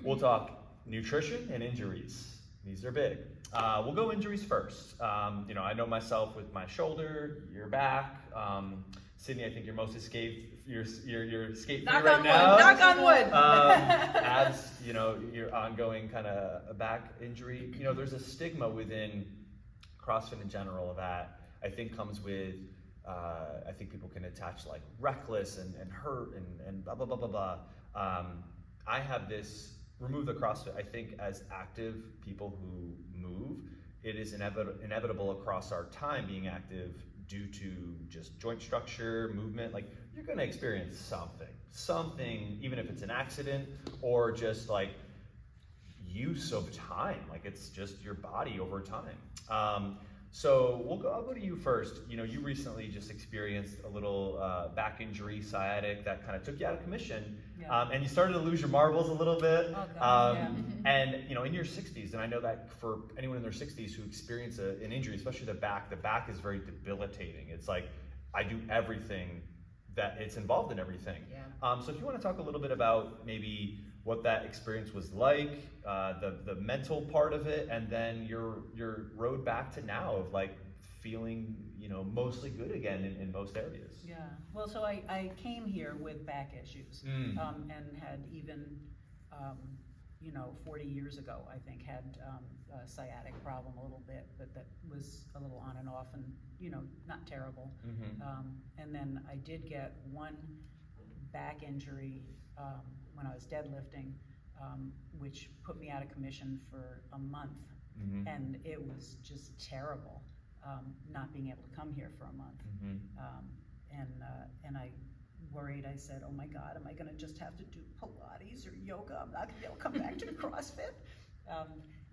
We'll talk nutrition and injuries. These are big. We'll go injuries first. I know myself with my shoulder, your back. Sydney, I think you're most you're skate free right now. Knock on wood. Abs, your ongoing kind of back injury. There's a stigma within CrossFit in general that I think comes with, I think people can attach like reckless and hurt and blah, blah, blah, blah, blah. I have this, remove the CrossFit, I think as active people who move, it is inevitable across our time being active due to just joint structure, movement, like you're gonna experience something, even if it's an accident or just like use of time, like it's just your body over time. So I'll go to you first. You recently just experienced a little back injury, sciatic, that kind of took you out of commission. Yeah. And you started to lose your marbles a little bit. Oh, God, yeah. And in your 60s, and I know that for anyone in their 60s who experience an injury, especially the back is very debilitating. It's like, I do everything that it's involved in everything. Yeah. So if you want to talk a little bit about maybe what that experience was like, the mental part of it, and then your road back to now of like feeling, mostly good again in most areas. Yeah. Well, so I came here with back issues, and had even, 40 years ago, I think, had a sciatic problem a little bit, but that was a little on and off and, not terrible. And then I did get one back injury when I was deadlifting, which put me out of commission for a month. And it was just terrible, not being able to come here for a month. And I worried, I said, oh my God, am I gonna just have to do Pilates or yoga? I'm not gonna be able to come back to CrossFit.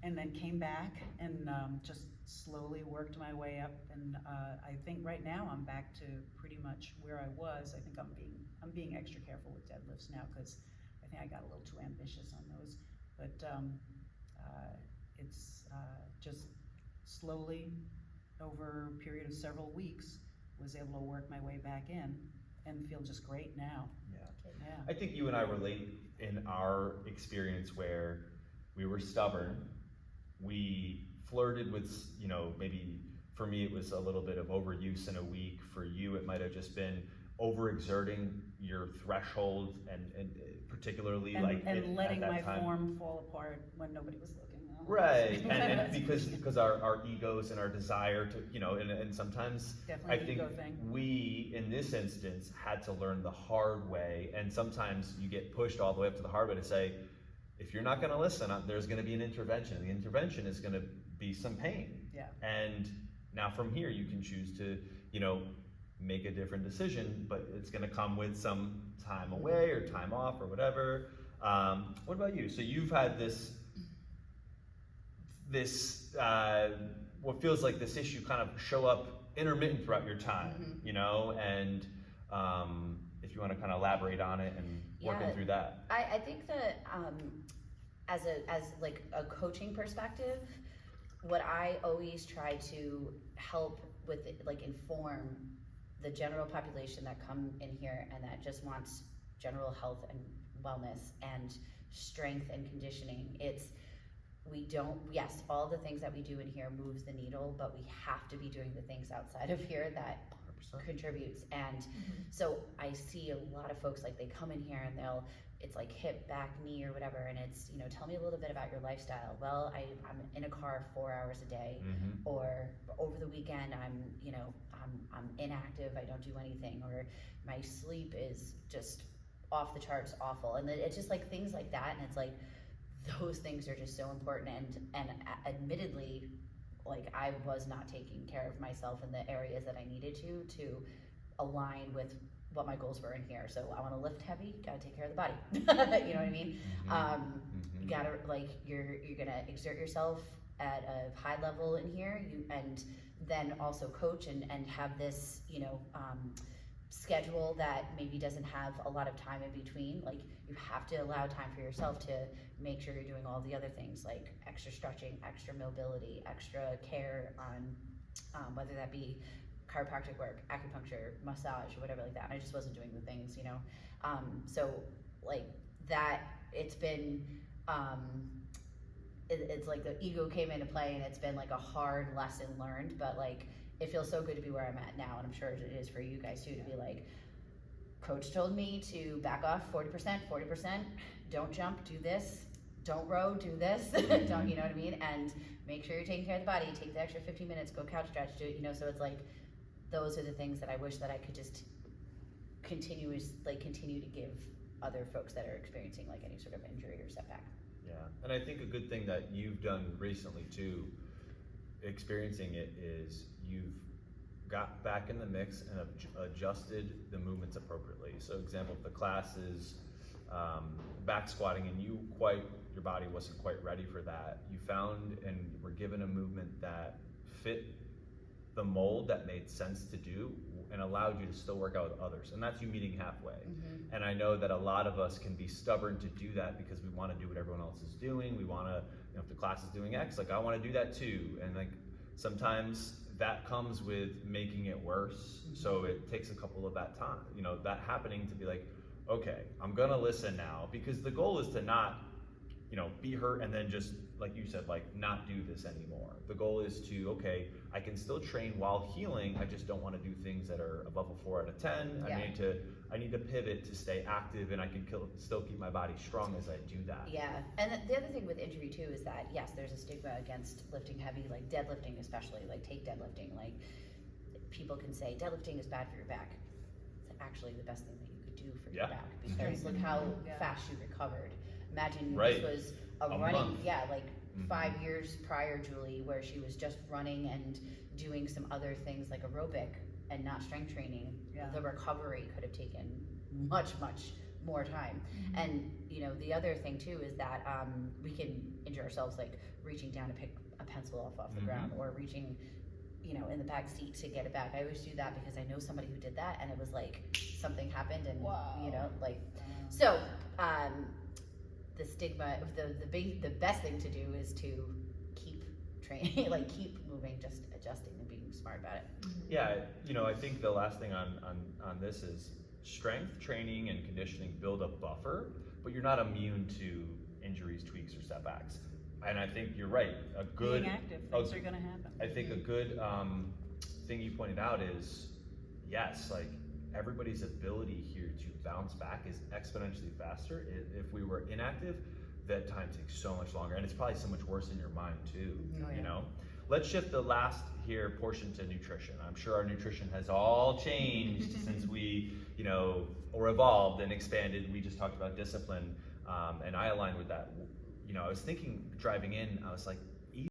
And then came back and just slowly worked my way up. And I think right now I'm back to pretty much where I was. I think I'm being extra careful with deadlifts now because I think I got a little too ambitious on those. But it's just slowly over a period of several weeks was able to work my way back in and feel just great now. Yeah. I think you and I relate in our experience where we were stubborn. We flirted with, maybe for me it was a little bit of overuse in a week. For you, it might have just been overexerting your threshold and particularly and letting my time. Form fall apart when nobody was looking. Right, and because our egos and our desire to, and sometimes Definitely I think ego thing. we, in this instance, had to learn the hard way, and sometimes you get pushed all the way up to the hard way to say, if you're not gonna listen, there's gonna be an intervention. The intervention is gonna be some pain. Yeah. And now from here, you can choose to, make a different decision, but it's gonna come with some time away or time off or whatever. What about you? So you've had this what feels like this issue kind of show up intermittent throughout your time, and if you want to kind of elaborate on it and working through that. I think that as like a coaching perspective, what I always try to help with, like, inform the general population that come in here and that just wants general health and wellness and strength and conditioning. Yes, all the things that we do in here moves the needle, but we have to be doing the things outside of here that 100% contributes. And so I see a lot of folks, like, they come in here and it's like hip, back, knee, or whatever, and it's, tell me a little bit about your lifestyle. Well, I'm in a car 4 hours a day, or over the weekend I'm inactive, I don't do anything, or my sleep is just off the charts awful. And it's just like things like that, and it's like, those things are just so important, and admittedly, like, I was not taking care of myself in the areas that I needed to align with what my goals were in here. So I want to lift heavy, gotta take care of the body. You know what I mean? You gotta, like, you're gonna exert yourself at a high level in here, and then also coach and have this, schedule that maybe doesn't have a lot of time in between. Like, you have to allow time for yourself to make sure you're doing all the other things, like extra stretching, extra mobility, extra care on whether that be chiropractic work, acupuncture, massage, or whatever like that. And I just wasn't doing the things, so like that, it's been it's like the ego came into play, and it's been like a hard lesson learned, but like it feels so good to be where I'm at now, and I'm sure it is for you guys too, to be like, coach told me to back off 40%, don't jump, do this, don't row, do this, don't, you know what I mean? And make sure you're taking care of the body, take the extra 15 minutes, go couch stretch, do it, you know, so it's like, those are the things that I wish that I could just continue to give other folks that are experiencing like any sort of injury or setback. Yeah, and I think a good thing that you've done recently too, experiencing it, is you've got back in the mix and adjusted the movements appropriately. So example, if the class is back squatting and your body wasn't quite ready for that, you found and were given a movement that fit the mold that made sense to do and allowed you to still work out with others. And that's you meeting halfway. Mm-hmm. And I know that a lot of us can be stubborn to do that because we want to do what everyone else is doing. We want to, you know, if the class is doing X, like I want to do that too. And like sometimes that comes with making it worse. Mm-hmm. So it takes a couple of that time, you know, that happening to be like, okay, I'm gonna listen now, because the goal is to not, you know, be hurt and then just, like you said, like not do this anymore. The goal is to, okay, I can still train while healing, I just don't want to do things that are above a 4 out of 10. Yeah. I need to pivot to stay active, and I can still keep my body strong as I do that. Yeah, and the other thing with injury too is that, yes, there's a stigma against lifting heavy, like deadlifting especially, like take deadlifting, like people can say deadlifting is bad for your back. It's actually the best thing that you could do for your back, because look how fast you recovered. Imagine this was a running, month. Like 5 years prior, Julie, where she was just running and doing some other things like aerobic and not strength training. The recovery could have taken much more time. Mm-hmm. And you know, the other thing too is that we can injure ourselves, like reaching down to pick a pencil off the ground, or reaching, you know, in the back seat to get it back. I always do that because I know somebody who did that, and it was like something happened, and you know, like so. The stigma, the best thing to do is to keep training, like keep moving, just adjusting and being smart about it. Yeah, you know, I think the last thing on this is strength training and conditioning build a buffer, but you're not immune to injuries, tweaks, or setbacks. And I think you're right. Being active, things are going to happen. I think a good thing you pointed out is, yes, like everybody's ability here to bounce back is exponentially faster. If we were inactive, that time takes so much longer, and it's probably so much worse in your mind too. You know, let's shift the last portion to nutrition. I'm sure our nutrition has all changed since we, you know, or evolved and expanded. We just talked about discipline, and I align with that. You know, I was thinking driving in, I was like,